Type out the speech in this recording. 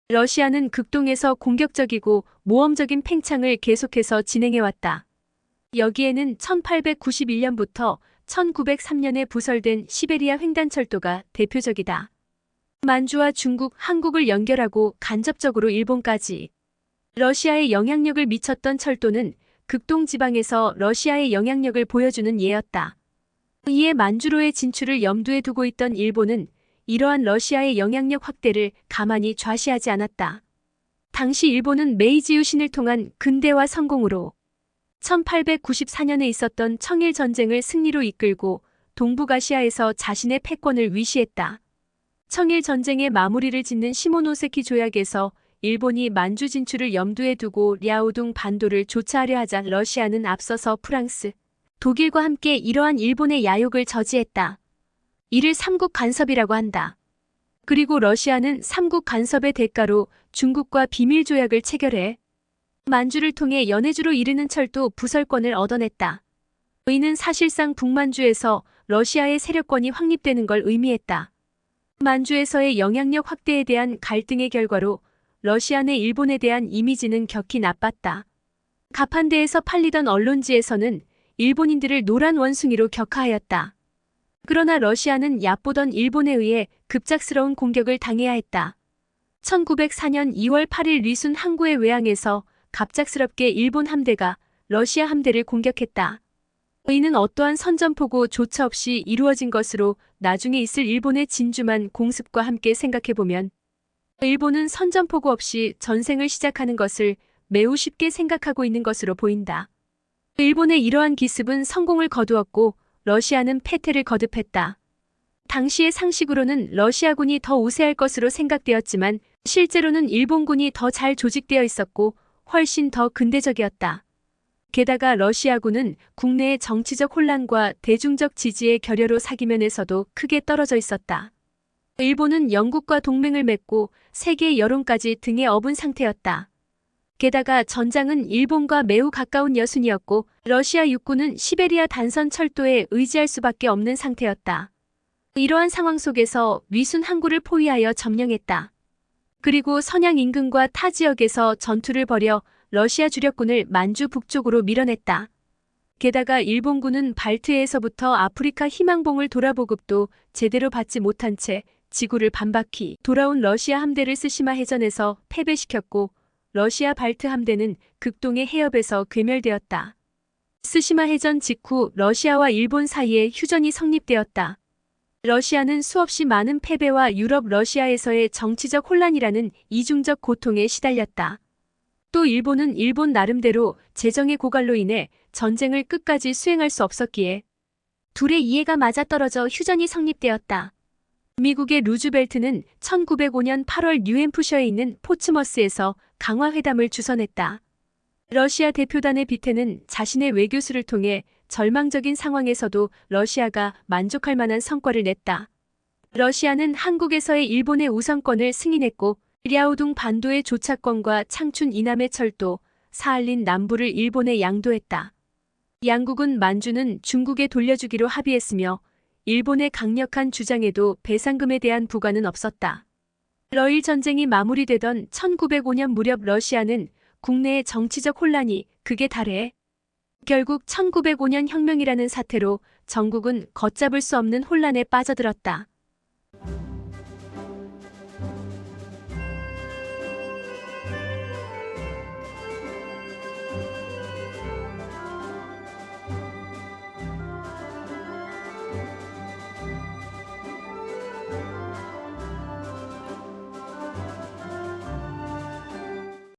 러시아는 극동에서 공격적이고 모험적인 팽창을 계속해서 진행해왔다. 여기에는 1891년부터 1903년에 부설된 시베리아 횡단철도가 대표적이다. 만주와 중국, 한국을 연결하고 간접적으로 일본까지 러시아의 영향력을 미쳤던 철도는 극동 지방에서 러시아의 영향력을 보여주는 예였다. 이에 만주로의 진출을 염두에 두고 있던 일본은 이러한 러시아의 영향력 확대를 가만히 좌시하지 않았다. 당시 일본은 메이지 유신을 통한 근대화 성공으로 1894년에 있었던 청일 전쟁을 승리로 이끌고 동북아시아에서 자신의 패권을 위시했다. 청일 전쟁의 마무리를 짓는 시모노세키 조약에서 일본이 만주 진출을 염두에 두고 랴오둥 반도를 조차하려 하자 러시아는 앞서서 프랑스, 독일과 함께 이러한 일본의 야욕을 저지했다. 이를 삼국 간섭이라고 한다. 그리고 러시아는 삼국 간섭의 대가로 중국과 비밀 조약을 체결해 만주를 통해 연해주로 이르는 철도 부설권을 얻어냈다. 이는 사실상 북만주에서 러시아의 세력권이 확립되는 걸 의미했다. 만주에서의 영향력 확대에 대한 갈등의 결과로 러시아 내 일본에 대한 이미지는 격히 나빴다. 가판대에서 팔리던 언론지에서는 일본인들을 노란 원숭이로 격하하였다. 그러나 러시아는 얕보던 일본에 의해 급작스러운 공격을 당해야 했다. 1904년 2월 8일 리순 항구의 외항에서 갑작스럽게 일본 함대가 러시아 함대를 공격했다. 이는 어떠한 선전포고조차 없이 이루어진 것으로 나중에 있을 일본의 진주만 공습과 함께 생각해보면 일본은 선전포고 없이 전쟁을 시작하는 것을 매우 쉽게 생각하고 있는 것으로 보인다. 일본의 이러한 기습은 성공을 거두었고 러시아는 패퇴를 거듭했다. 당시의 상식으로는 러시아군이 더 우세할 것으로 생각되었지만 실제로는 일본군이 더 잘 조직되어 있었고 훨씬 더 근대적이었다. 게다가 러시아군은 국내의 정치적 혼란과 대중적 지지의 결여로 사기면에서도 크게 떨어져 있었다. 일본은 영국과 동맹을 맺고 세계 여론까지 등에 업은 상태였다. 게다가 전장은 일본과 매우 가까운 여순이었고 러시아 육군은 시베리아 단선 철도에 의지할 수밖에 없는 상태였다. 이러한 상황 속에서 위순 항구를 포위하여 점령했다. 그리고 선양 인근과 타 지역에서 전투를 벌여 러시아 주력군을 만주 북쪽으로 밀어냈다. 게다가 일본군은 발트해에서부터 아프리카 희망봉을 돌아보급도 제대로 받지 못한 채 지구를 반바퀴 돌아온 러시아 함대를 스시마 해전에서 패배시켰고 러시아 발트 함대는 극동의 해협에서 괴멸되었다. 스시마 해전 직후 러시아와 일본 사이에 휴전이 성립되었다. 러시아는 수없이 많은 패배와 유럽 러시아에서의 정치적 혼란이라는 이중적 고통에 시달렸다. 또 일본은 일본 나름대로 재정의 고갈로 인해 전쟁을 끝까지 수행할 수 없었기에 둘의 이해가 맞아떨어져 휴전이 성립되었다. 미국의 루즈벨트는 1905년 8월 뉴햄프셔에 있는 포츠머스에서 강화회담을 주선했다. 러시아 대표단의 비태는 자신의 외교수를 통해 절망적인 상황에서도 러시아가 만족할 만한 성과를 냈다. 러시아는 한국에서의 일본의 우선권을 승인했고 랴오둥 반도의 조차권과 창춘 이남의 철도, 사할린 남부를 일본에 양도했다. 양국은 만주는 중국에 돌려주기로 합의했으며 일본의 강력한 주장에도 배상금에 대한 부과는 없었다. 러일 전쟁이 마무리되던 1905년 무렵 러시아는 국내의 정치적 혼란이 극에 달해 결국 1905년 혁명이라는 사태로 전국은 걷잡을 수 없는 혼란에 빠져들었다.